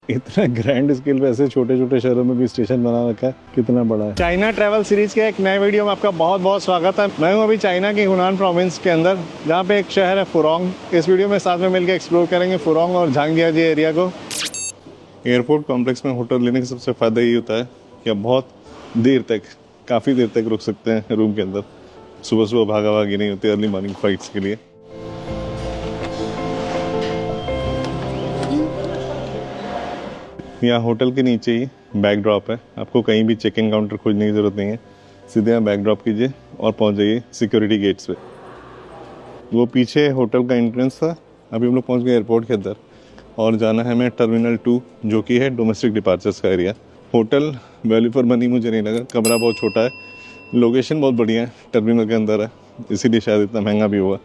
इतना grand scale पे ऐसे छोटे छोटे शहरों में भी स्टेशन बना रखा है, कितना बड़ा है। चाइना ट्रैवल सीरीज के एक नए वीडियो में आपका बहुत बहुत स्वागत है। मैं हूं अभी चाइना के हुनान प्रोविंस के अंदर, जहां पे एक शहर है फुरोंग। इस वीडियो में साथ में मिलकर एक्सप्लोर करेंगे फुरोंग और झांगजियाजी एरिया को। एयरपोर्ट कॉम्प्लेक्स में होटल लेने का सबसे फ़ायदा ये होता है कि आप बहुत देर तक, काफ़ी देर तक रुक सकते हैं रूम के अंदर। सुबह सुबह भागा भागी नहीं होती अर्ली मॉर्निंग फ्लाइट्स के लिए। यहाँ होटल के नीचे ही बैग ड्रॉप है, आपको कहीं भी चेक इन काउंटर खोजने की ज़रूरत नहीं है। सीधे यहाँ बैग ड्रॉप कीजिए और पहुँच जाइए सिक्योरिटी गेट्स पे। वो पीछे होटल का एंट्रेंस था। अभी हम लोग पहुँच गए एयरपोर्ट के अंदर और जाना है हमें टर्मिनल 2, जो कि है डोमेस्टिक डिपार्चर्स का area. Hotel value for money मुझे नहीं लगा, कमरा बहुत छोटा है, लोकेशन बहुत बढ़िया है, टर्मिनल के अंदर है, इसीलिए शायद इतना महंगा भी हुआ।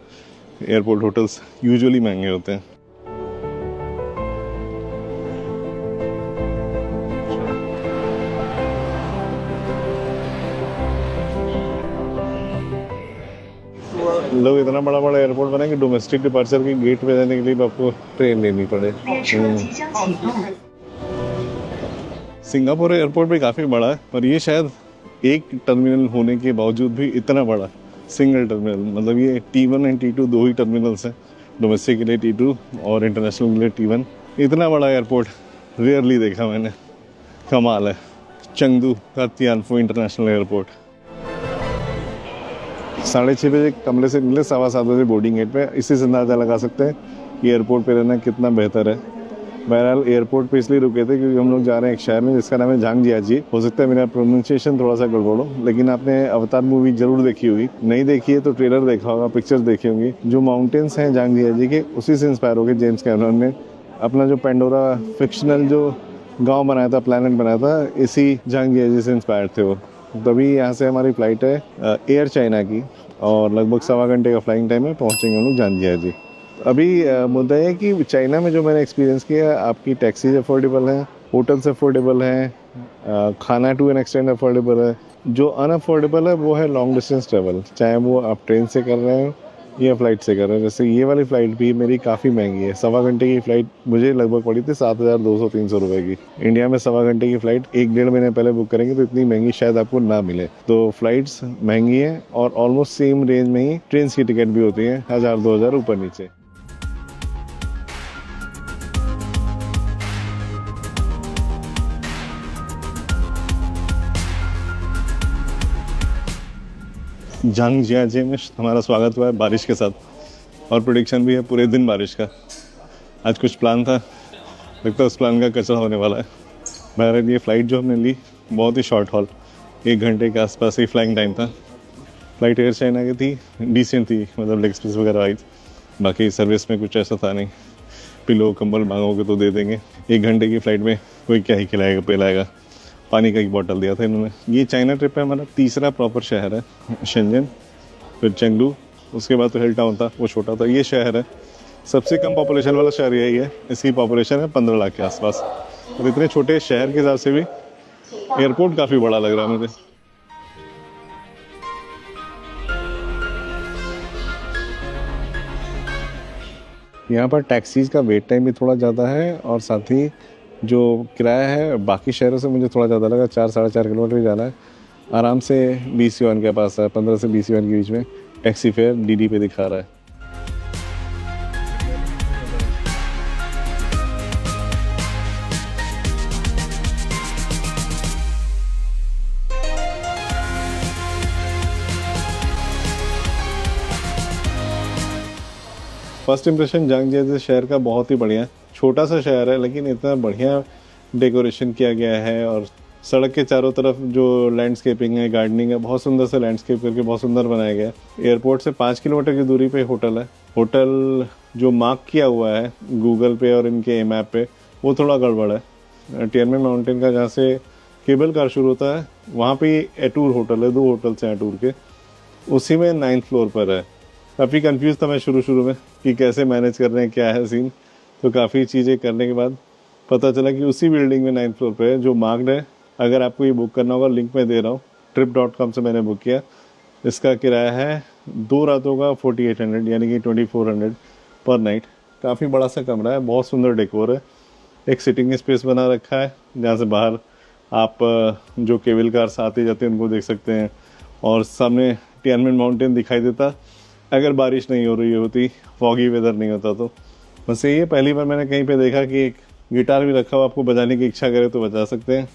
एयरपोर्ट होटल्स यूजुअली महंगे होते हैं। लोग इतना बड़ा बड़ा एयरपोर्ट बना कि डोमेस्टिक डिपार्चर के गेट पे जाने के लिए आपको ट्रेन लेनी पड़े। सिंगापुर एयरपोर्ट भी काफ़ी बड़ा है, पर ये शायद एक टर्मिनल होने के बावजूद भी इतना बड़ा सिंगल टर्मिनल, मतलब ये T1 एंड T2 दो ही टर्मिनल्स हैं। डोमेस्टिक के लिए T2 और इंटरनेशनल के लिए T1। इतना बड़ा एयरपोर्ट रेयरली देखा मैंने, कमाल है। चंगदू का तियानफो इंटरनेशनल एयरपोर्ट। 6:30 बजे कमरे से निकले, 7:15 बजे बोर्डिंग गेट पे। इसी से अंदाज़ा लगा सकते हैं कि एयरपोर्ट पे रहना कितना बेहतर है। बहरहाल एयरपोर्ट पे इसलिए रुके थे क्योंकि हम लोग जा रहे हैं एक शहर में जिसका नाम है झांगजियाजी। हो सकता है मेरा प्रोनाउंसिएशन थोड़ा सा गड़बड़ हो, लेकिन आपने अवतार मूवी जरूर देखी होगी। नहीं देखी है तो ट्रेलर देखा होगा, पिक्चर्स देखी होंगी। जो माउंटेन्स हैं झांगजियाजी के, उसी से इंस्पायर होकर जेम्स कैमरन ने अपना जो पेंडोरा फिक्शनल जो गाँव बनाया था, प्लानट बनाया था, इसी झांगजियाजी से इंस्पायर थे वो। तभी यहाँ से हमारी फ़्लाइट है एयर चाइना की, और लगभग 1.25 घंटे का फ्लाइंग टाइम है। पहुँचेंगे हम लोग झांगजियाजी। अभी मुद्दा है कि चाइना में जो मैंने एक्सपीरियंस किया, आपकी टैक्सीज अफोर्डेबल हैं, होटल्स अफोर्डेबल हैं, खाना टू एन एक्सटेंड अफोर्डेबल है। जो अनअफोर्डेबल है वो है लॉन्ग डिस्टेंस ट्रैवल, चाहे वो आप ट्रेन से कर रहे हो या फ़्लाइट से कर रहे हैं। जैसे ये वाली फ़्लाइट भी मेरी काफ़ी महंगी है। 1.25 घंटे की फ़्लाइट मुझे लगभग पड़ी थी 7,200-300 रुपये की। इंडिया में 1.25 घंटे की फ़्लाइट 1-1.5 महीने पहले बुक करेंगे तो इतनी महंगी शायद आपको ना मिले। तो फ़्लाइट्स महंगी हैं और ऑलमोस्ट सेम रेंज में ही ट्रेन की टिकट भी होती है, 1,000-2,000 ऊपर नीचे। झांगजियाजी में हमारा स्वागत हुआ है बारिश के साथ, और प्रेडिक्शन भी है पूरे दिन बारिश का। आज कुछ प्लान था, लगता है उस प्लान का कचरा होने वाला है। बहरहाल ये फ़्लाइट जो हमने ली बहुत ही शॉर्ट हॉल, 1 घंटे के आसपास ही फ्लाइंग टाइम था। फ़्लाइट एयर चाइना की थी, डिसेंट थी, मतलब लेग स्पेस वगैरह आई। बाकी सर्विस में कुछ ऐसा था नहीं, पिलो कंबल मांगोगे तो दे देंगे। 1 घंटे की फ़्लाइट में कोई क्या ही खिलाएगा पिलाएगा। पानी का एक बॉटल दिया था इन्होंने। ये चाइना ट्रिप पे हमारा तीसरा प्रॉपर शहर है। शेंजन, फिर चेंगडू, उसके बाद तो हिल टाउन था, वो छोटा था। ये शहर है सबसे कम पॉपुलेशन वाला शहर यही है। इसकी पॉपुलेशन है 15 लाख के आसपास। और इतने छोटे शहर के हिसाब से भी एयरपोर्ट काफ़ी बड़ा लग रहा है मुझे। यहाँ पर टैक्सीज़ का वेट टाइम भी थोड़ा ज़्यादा है, और साथ ही जो किराया है बाकी शहरों से मुझे थोड़ा ज़्यादा लगा। 4-4.5 किलोमीटर ही जाना है। आराम से 20 युआन के पास है, 15 से 20 युआन के बीच में टैक्सी फेयर डीडी पे दिखा रहा है। फर्स्ट इंप्रेशन झांगजियाजी शहर का बहुत ही बढ़िया है। छोटा सा शहर है लेकिन इतना बढ़िया डेकोरेशन किया गया है, और सड़क के चारों तरफ जो लैंडस्केपिंग है, गार्डनिंग है, बहुत सुंदर से लैंडस्केप करके बहुत सुंदर बनाया गया है। एयरपोर्ट से 5 किलोमीटर की दूरी पे होटल है। होटल जो मार्क किया हुआ है गूगल पे और इनके मैप पे, वो थोड़ा गड़बड़ है। टिएनमेन माउंटेन का जहाँ से केबल कार शुरू होता है, वहाँ पे एटूर होटल है, 2 होटल्स हैं एटूर के, उसी में 9th फ्लोर पर है। काफ़ी कंफ्यूज था मैं शुरू में कि कैसे मैनेज कर रहे हैं, क्या है सीन। तो काफ़ी चीज़ें करने के बाद पता चला कि उसी बिल्डिंग में 9th फ्लोर पे है जो मार्क्ड है। अगर आपको ये बुक करना होगा, लिंक मैं दे रहा हूँ, trip.com से मैंने बुक किया। इसका किराया है 2 रातों का 4800, यानी कि 2400 पर नाइट। काफ़ी बड़ा सा कमरा है, बहुत सुंदर डेकोर है। एक सिटिंग स्पेस बना रखा है जहाँ से बाहर आप जो केबल कार्स आते जाते हैं उनको देख सकते हैं, और सामने टियानमेन माउंटेन दिखाई देता अगर बारिश नहीं हो रही होती, फॉगी वेदर नहीं होता तो। बस यही है, पहली बार मैंने कहीं पे देखा कि एक गिटार भी रखा हुआ, आपको बजाने की इच्छा करे तो बजा सकते हैं।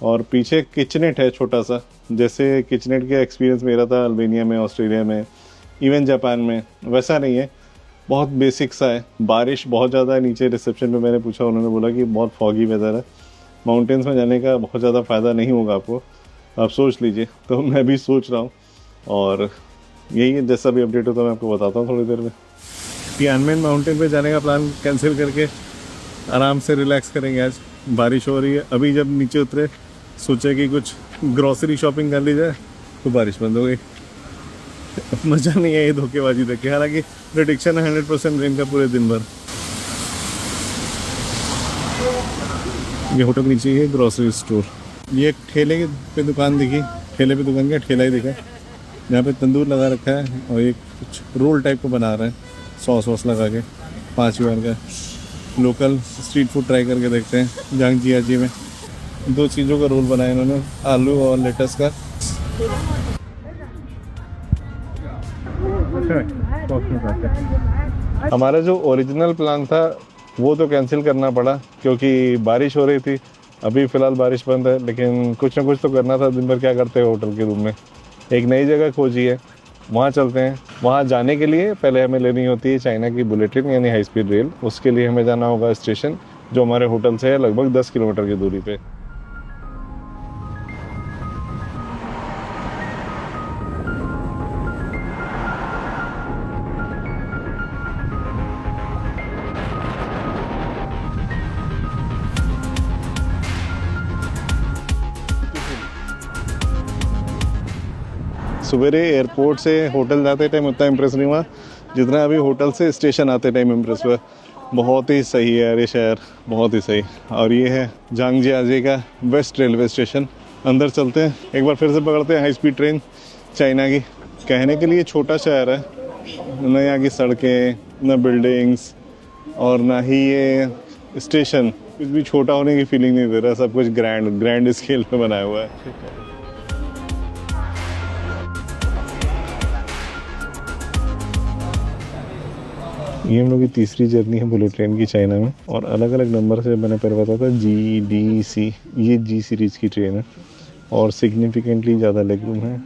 और पीछे किचनेट है छोटा सा, जैसे किचनेट का एक्सपीरियंस मेरा था अल्बानिया में, ऑस्ट्रेलिया में, इवन जापान में, वैसा नहीं है, बहुत बेसिक सा है। बारिश बहुत ज़्यादा है नीचे, रिसेप्शन पे मैंने पूछा, उन्होंने बोला कि बहुत फॉगी वेदर है, माउंटेन्स में जाने का बहुत ज़्यादा फ़ायदा नहीं होगा आपको, आप सोच लीजिए। तो मैं भी सोच रहा हूँ, और यही है, जैसा भी अपडेट होता है मैं आपको बताता हूँ थोड़ी देर में। टियानमेन माउंटेन पे जाने का प्लान कैंसिल करके आराम से रिलैक्स करेंगे। आज बारिश हो रही है, अभी जब नीचे उतरे सोचा कि कुछ ग्रॉसरी शॉपिंग कर ली जाए तो बारिश बंद हो गई। मज़ा नहीं है ये धोखेबाजी देख के, हालांकि प्रेडिक्शन है 100% रेन का पूरे दिन भर। ये होटल नीचे है ग्रॉसरी स्टोर। ये एक ठेले पे दुकान दिखी, ठेले पे दुकान क्या ठेला ही दिखा, यहाँ पे तंदूर लगा रखा है और एक कुछ रोल टाइप को बना रहे हैं सॉस वॉस लगा के, 5 युआन का। लोकल स्ट्रीट फूड ट्राई करके देखते हैं। झांगजियाजी में 2 चीज़ों का रोल बनाया इन्होंने, आलू और लेटस का। हमारा जो ओरिजिनल प्लान था वो तो कैंसिल करना पड़ा क्योंकि बारिश हो रही थी। अभी फ़िलहाल बारिश बंद है, लेकिन कुछ ना कुछ तो करना था। दिन भर क्या करते हैं होटल के रूम में। एक नई जगह खोजी है, वहाँ चलते हैं। वहाँ जाने के लिए पहले हमें लेनी होती है चाइना की बुलेट ट्रेन यानी हाई स्पीड रेल। उसके लिए हमें जाना होगा स्टेशन जो हमारे होटल से है लगभग 10 किलोमीटर की दूरी पे। सवेरे एयरपोर्ट से होटल जाते टाइम उतना इम्प्रेस नहीं हुआ जितना अभी होटल से स्टेशन आते टाइम इम्प्रेस हुआ। बहुत ही सही है यार ये शहर, बहुत ही सही। और ये है झांगजियाजी का वेस्ट रेलवे स्टेशन। अंदर चलते हैं, एक बार फिर से पकड़ते हैं हाई स्पीड ट्रेन चाइना की। कहने के लिए छोटा शहर है, न यहाँ की सड़कें, न बिल्डिंग्स, और ना ही ये स्टेशन कुछ भी छोटा होने की फीलिंग नहीं दे रहा। सब कुछ ग्रैंड स्केल पे बनाया हुआ है। ये हम लोग की तीसरी जर्नी है बुलेट ट्रेन की चाइना में, और अलग अलग नंबर से मैंने पहले बताया था GDC, ये G सीरीज़ की ट्रेन है और सिग्निफिकेंटली ज़्यादा लेग रूम है,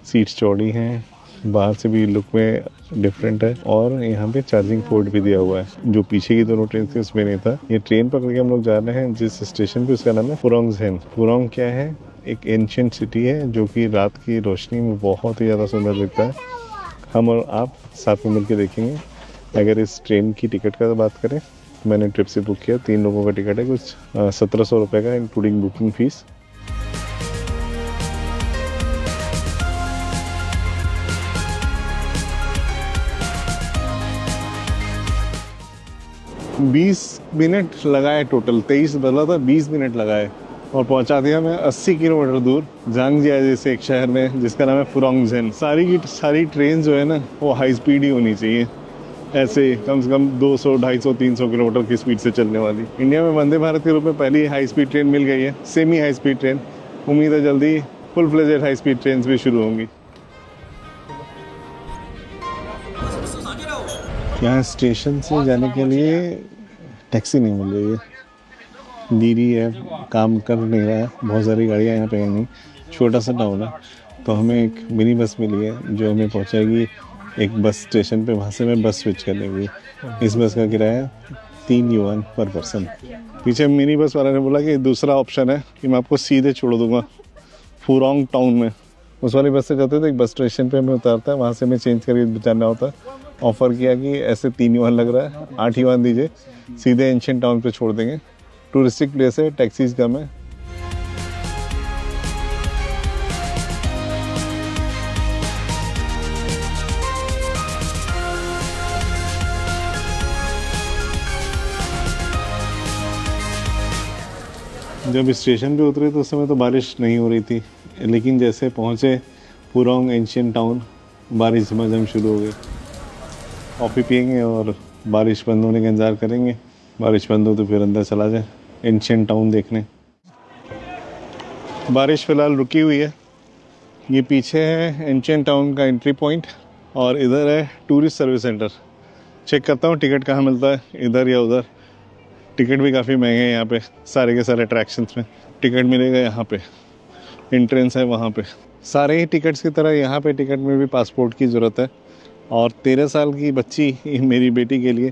सीट्स चौड़ी हैं, बाहर से भी लुक में डिफरेंट है, और यहाँ पे चार्जिंग पोर्ट भी दिया हुआ है जो पीछे की दोनों ट्रेन थी उसमें नहीं था। ये ट्रेन पकड़ के हम लोग जा रहे हैं जिस स्टेशन पे, उसका नाम है फुरोंगजेन। फुरोंग क्या है? एक एंशिएंट सिटी है जो कि रात की रोशनी में बहुत ही ज़्यादा सुंदर दिखता है। हम और आप साथ में मिलकर देखेंगे। अगर इस ट्रेन की टिकट का बात करें, मैंने ट्रिप से बुक किया, 3 लोगों का टिकट है, कुछ 1700 रुपये का इंक्लूडिंग बुकिंग फीस। बीस मिनट लगाए टोटल, 23 बदला था, 20 मिनट लगाए और पहुंचा दिया मैं 80 किलोमीटर दूर झांगजियाजी से एक शहर में जिसका नाम है फुरोंगजेन। सारी की सारी ट्रेन जो है ना वो हाई स्पीड ही होनी चाहिए, ऐसे कम से कम 200, 250, 300 किलोमीटर की स्पीड से चलने वाली। इंडिया में वंदे भारत के रूप में पहली हाई स्पीड ट्रेन मिल गई है, सेमी हाई स्पीड ट्रेन। उम्मीद है जल्दी full fledged high speed train भी शुरू होंगी। यहाँ स्टेशन से जाने के लिए टैक्सी नहीं मिल रही है, धीरे है, काम कर नहीं रहा है, बहुत सारी गाड़ियाँ यहाँ पे हैं नहीं। छोटा सा टाउन है, तो हमें एक मिनी बस मिली है जो हमें पहुँचाएगी एक बस स्टेशन पे। वहाँ से मैं बस स्विच कर लेंगी। इस बस का किराया 3 युआन पर पर्सन। पीछे मिनी बस वाला ने बोला कि दूसरा ऑप्शन है कि मैं आपको सीधे छोड़ दूंगा फुरोंग टाउन में। उस वाली बस से जाते तो एक बस स्टेशन पे हमें उतारता है, वहाँ से हमें चेंज करके जाना होता है। ऑफ़र किया कि ऐसे 3 युआन लग रहा है, 8 युआन दीजिए, सीधे एंशिएंट टाउन पे छोड़ देंगे। टूरिस्टिक प्लेस है, टैक्सीज कम है। जब स्टेशन पे उतरे तो उस समय तो बारिश नहीं हो रही थी, लेकिन जैसे पहुँचे फुरोंग एंशिएंट टाउन, बारिश झमाझम शुरू हो गई। कॉफ़ी पियेंगे और बारिश बंद होने का इंतज़ार करेंगे, बारिश बंद हो तो फिर अंदर चला जाए एंशिएंट टाउन देखने। बारिश फ़िलहाल रुकी हुई है। ये पीछे है एंशिएंट टाउन का एंट्री पॉइंट और इधर है टूरिस्ट सर्विस सेंटर। चेक करता हूँ टिकट कहाँ मिलता है, इधर या उधर। टिकट भी काफ़ी महंगे हैं यहाँ पे, सारे के सारे अट्रैक्शंस में टिकट मिलेगा यहाँ पे। एंट्रेंस है वहाँ पे। सारे ही टिकट्स की तरह यहाँ पे टिकट में भी पासपोर्ट की ज़रूरत है। और 13 साल की बच्ची मेरी बेटी के लिए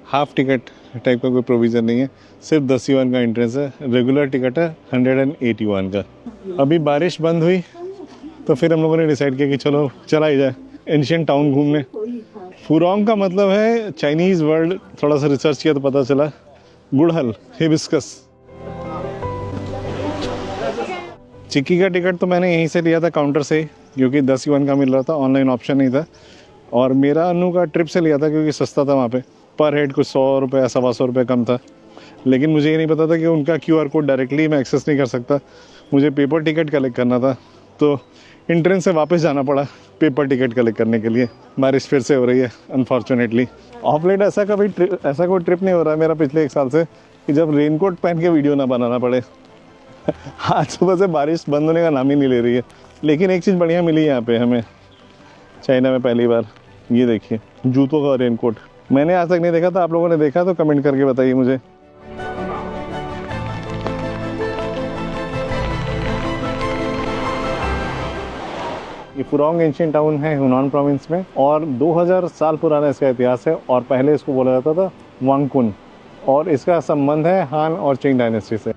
हाफ़ टिकट टाइप का कोई प्रोविज़न नहीं है, सिर्फ 10 युआन का एंट्रेंस है। रेगुलर टिकट है 108 युआन का। अभी बारिश बंद हुई तो फिर हम लोगों ने डिसाइड किया कि चलो चला ही जाए एंशिएंट टाउन घूमने। फुरोंग का मतलब है चाइनीज़ वर्ड, थोड़ा सा रिसर्च किया तो पता चला गुड़हल, हिबिस्कस। चिक्की का टिकट तो मैंने यहीं से लिया था काउंटर से, क्योंकि 10 युआन का मिल रहा था, ऑनलाइन ऑप्शन नहीं था। और मेरा अनु का ट्रिप से लिया था क्योंकि सस्ता था वहाँ पे, पर हेड कुछ 100 रुपये 125 रुपये कम था। लेकिन मुझे ये नहीं पता था कि उनका QR कोड डायरेक्टली मैं एक्सेस नहीं कर सकता, मुझे पेपर टिकट कलेक्ट करना था। तो एंट्रेंस से वापस जाना पड़ा पेपर टिकट कलेक्ट करने के लिए। बारिश फिर से हो रही है अनफॉर्चुनेटली। ऑफ लेट ऐसा कोई ट्रिप नहीं हो रहा है मेरा पिछले 1 साल से कि जब रेनकोट पहन के वीडियो ना बनाना पड़े। आज सुबह से बारिश बंद होने का नाम ही नहीं ले रही है। लेकिन एक चीज़ बढ़िया मिली यहाँ पे हमें चाइना में पहली बार, ये देखिए जूतों का रेनकोट। मैंने आज तक नहीं देखा था, आप लोगों ने देखा तो कमेंट करके बताइए मुझे। ये फुरोंग एंशिएंट टाउन है हुनान प्रोविंस में और 2000 साल पुराना इसका इतिहास है। और पहले इसको बोला जाता था वांगकुन और इसका संबंध है हान और चिंग डायनेस्टी से।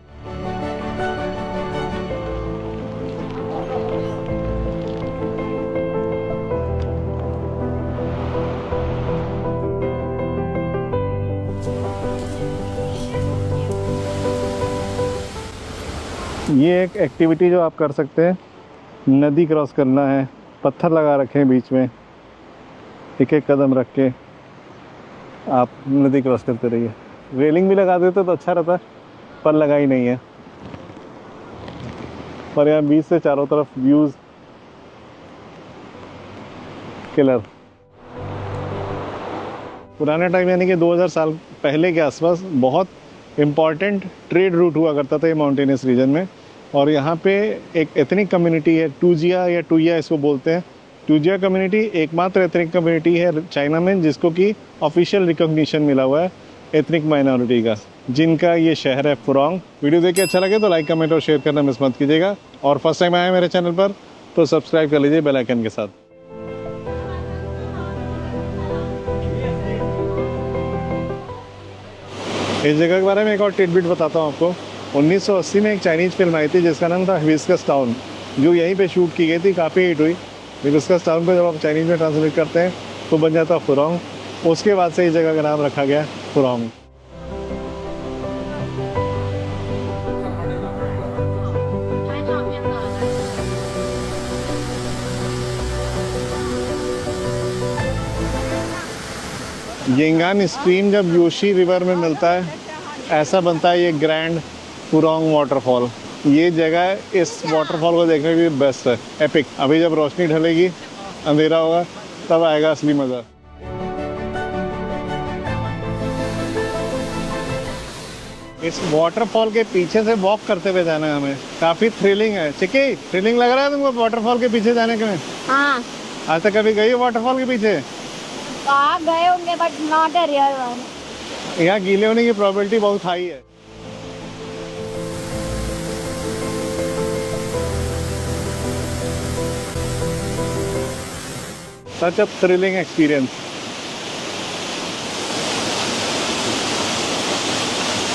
ये एक एक्टिविटी जो आप कर सकते हैं, नदी क्रॉस करना है, पत्थर लगा रखे हैं बीच में, एक एक कदम रख के आप नदी क्रॉस करते रहिए। रेलिंग भी लगा देते तो अच्छा रहता, पर लगाई नहीं है। पर यहाँ बीच से चारों तरफ व्यूज़ किलर। पुराने टाइम यानी कि 2000 साल पहले के आसपास बहुत इम्पॉर्टेंट ट्रेड रूट हुआ करता था ये माउंटेनियस रीजन में। और यहाँ पे एक एथनिक कम्युनिटी है, टूजिया या टूया इसको बोलते हैं। टूजिया कम्युनिटी एकमात्र एथनिक कम्युनिटी है चाइना में जिसको कि ऑफिशियल रिकॉग्निशन मिला हुआ है एथनिक माइनॉरिटी का, जिनका ये शहर है फुरोंग। वीडियो देख के अच्छा लगे तो लाइक, कमेंट और शेयर करना मिस मत कीजिएगा। और फर्स्ट टाइम आए मेरे चैनल पर तो सब्सक्राइब कर लीजिए बेल आइकन के साथ। इस जगह के बारे में एक और टिडबिट बताता हूँ आपको। 1980 में एक चाइनीज़ फिल्म आई थी जिसका नाम था हिबिस्कस टाउन, जो यहीं पे शूट की गई थी, काफ़ी हिट हुई। हिबिस्कस टाउन को जब आप चाइनीज़ में ट्रांसलेट करते हैं तो बन जाता फुरोंग। उसके बाद से इस जगह का नाम रखा गया फुरोंग। येंगान स्ट्रीम जब योशी रिवर में मिलता है, ऐसा बनता है ये ग्रैंड फुरोंग वाटरफॉल। ये जगह इस वाटरफॉल को देखने के लिए बेस्ट है, एपिक। अभी जब रोशनी ढलेगी, अंधेरा होगा, तब आएगा असली मज़ा। इस वाटरफॉल के पीछे से वॉक करते हुए जाना है हमें, काफ़ी थ्रिलिंग है। चिकी, थ्रिलिंग लग रहा है तुमको वाटरफॉल के पीछे जाने के में? हाँ। आज तक कभी गई हो वाटरफॉल के पीछे? आप गए होंगे but not a real one. यहाँ गीले होने की प्रोबेबिलिटी बहुत हाई है। Such a thrilling experience.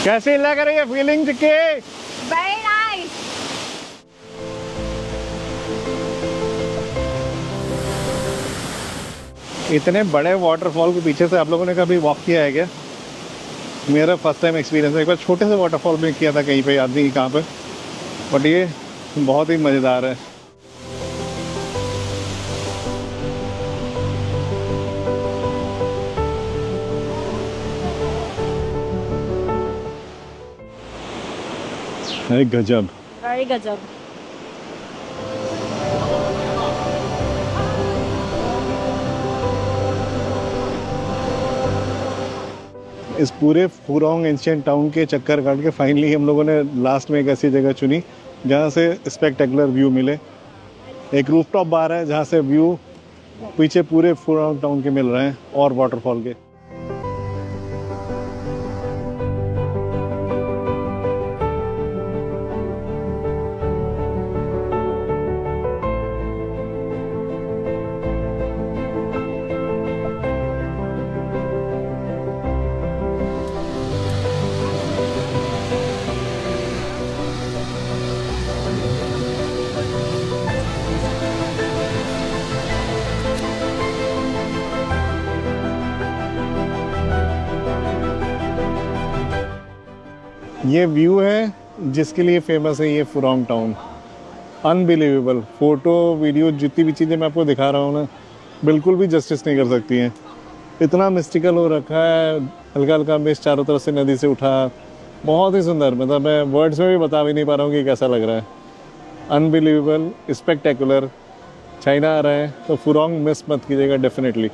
कैसी लग रही है फीलिंग चिक्की? Very nice. इतने बड़े वाटरफॉल के पीछे से आप लोगों ने कभी वॉक किया है क्या? मेरा फर्स्ट टाइम एक्सपीरियंस है। एक बार छोटे से वाटरफॉल में किया था कहीं पे, याद नहीं कहाँ पे, बट ये बहुत ही मज़ेदार है। अरे गजब। Very गजब। इस पूरे फुरोंग एंशिएंट टाउन के चक्कर काट के फाइनली हम लोगों ने लास्ट में एक ऐसी जगह चुनी जहाँ से स्पेक्टेकुलर व्यू मिले। एक रूफटॉप बार है जहाँ से व्यू पीछे पूरे फुरोंग टाउन के मिल रहे हैं और वाटरफॉल के। ये व्यू है जिसके लिए फेमस है ये फुरोंग टाउन। अनबिलीवेबल। फ़ोटो वीडियो जितनी भी चीज़ें मैं आपको दिखा रहा हूँ ना, बिल्कुल भी जस्टिस नहीं कर सकती हैं। इतना मिस्टिकल हो रखा है, हल्का हल्का मिस्ट चारों तरफ से नदी से उठा, बहुत ही सुंदर। मतलब मैं वर्ड्स में भी बता भी नहीं पा रहा हूँ कि कैसा लग रहा है। Unbelievable, spectacular. चाइना आ रहे हैं तो फुरोंग मिस मत कीजिएगा डेफिनेटली।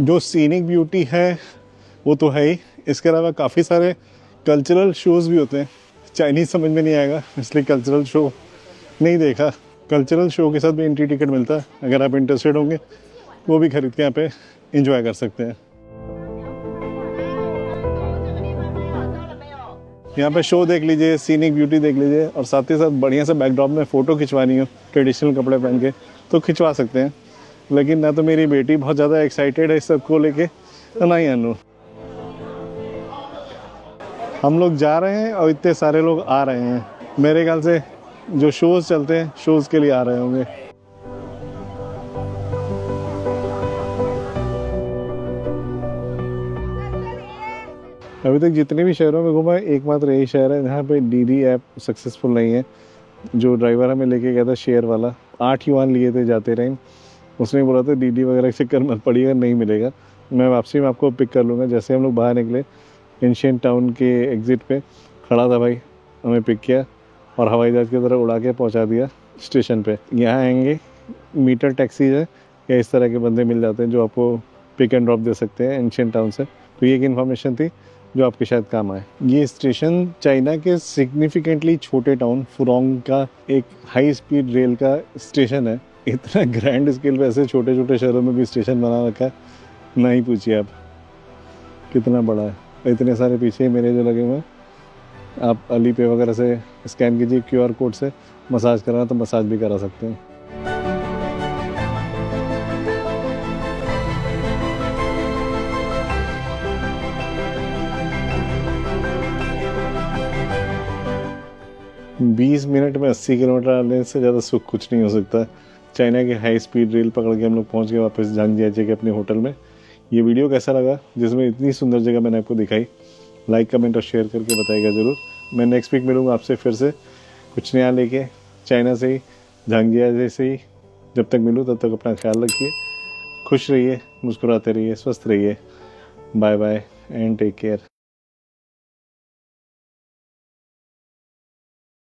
जो सीनिक ब्यूटी है वो तो है ही, इसके अलावा काफ़ी सारे कल्चरल शोज़ भी होते हैं। चाइनीज़ समझ में नहीं आएगा इसलिए कल्चरल शो नहीं देखा। कल्चरल शो के साथ भी एंट्री टिकट मिलता है, अगर आप इंटरेस्टेड होंगे वो भी खरीद के यहाँ पे एंजॉय कर सकते हैं। यहाँ पे शो देख लीजिए, सीनिक ब्यूटी देख लीजिए और साथ ही साथ बढ़िया से बैकड्रॉप में फ़ोटो खिंचवानी हो ट्रेडिशनल कपड़े पहन के तो खिंचवा सकते हैं। लेकिन ना तो मेरी बेटी बहुत ज़्यादा एक्साइटेड है इस सब को लेके, तो ना ही अनु। हम लोग जा रहे हैं और इतने सारे लोग आ रहे हैं। मेरे ख्याल से जो शोज़ चलते हैं शोज़ के लिए आ रहे होंगे। अभी तक जितने भी शहरों में घूमा एकमात्र यही शहर है जहाँ पे डीडी ऐप सक्सेसफुल नहीं है। जो ड्राइवर हमें लेके गया था शेयर वाला, 8 युआन लिए थे जाते टाइम। उसने बोला था डीडी वगैरह के चक्कर मत पड़िएगा, नहीं मिलेगा। मैं वापसी में आपको पिक कर लूँगा। जैसे हम लोग बाहर निकले एंशिएंट टाउन के एग्ज़िट पे खड़ा था भाई, हमें पिक किया और हवाई जहाज़ की तरह उड़ा के पहुंचा दिया स्टेशन पे। यहाँ आएंगे मीटर टैक्सीज है या इस तरह के बंदे मिल जाते हैं जो आपको पिक एंड ड्रॉप दे सकते हैं एंशिएंट टाउन से। तो ये एक इन्फॉर्मेशन थी जो आपके शायद काम आए। ये स्टेशन चाइना के सिग्निफिकेंटली छोटे टाउन फुरोंग का एक हाई स्पीड रेल का स्टेशन है। इतना ग्रैंड स्केल पे ऐसे छोटे छोटे शहरों में भी स्टेशन बना रखा है, ना ही पूछिए आप कितना बड़ा है। इतने सारे पीछे मेरे जो लगे हुए हैं, आप अली पे वगैरह से स्कैन कीजिए QR कोड से, मसाज कराना तो मसाज भी करा सकते हैं। बीस मिनट में 80 किलोमीटर आने से ज़्यादा सुख कुछ नहीं हो सकता। चाइना के हाई स्पीड रेल पकड़ के हम लोग पहुँच गए वापस झांगजियाची के अपने होटल में। ये वीडियो कैसा लगा, जिसमें इतनी सुंदर जगह मैंने आपको दिखाई, लाइक कमेंट और शेयर करके बताइएगा ज़रूर। मैं नेक्स्ट वीक मिलूँगा आपसे फिर से कुछ नया लेके, चाइना से ही, झांगजियाची से ही। जब तक मिलूँ तब तक अपना ख्याल रखिए, खुश रहिए, मुस्कुराते रहिए, स्वस्थ रहिए। Bye bye and take care.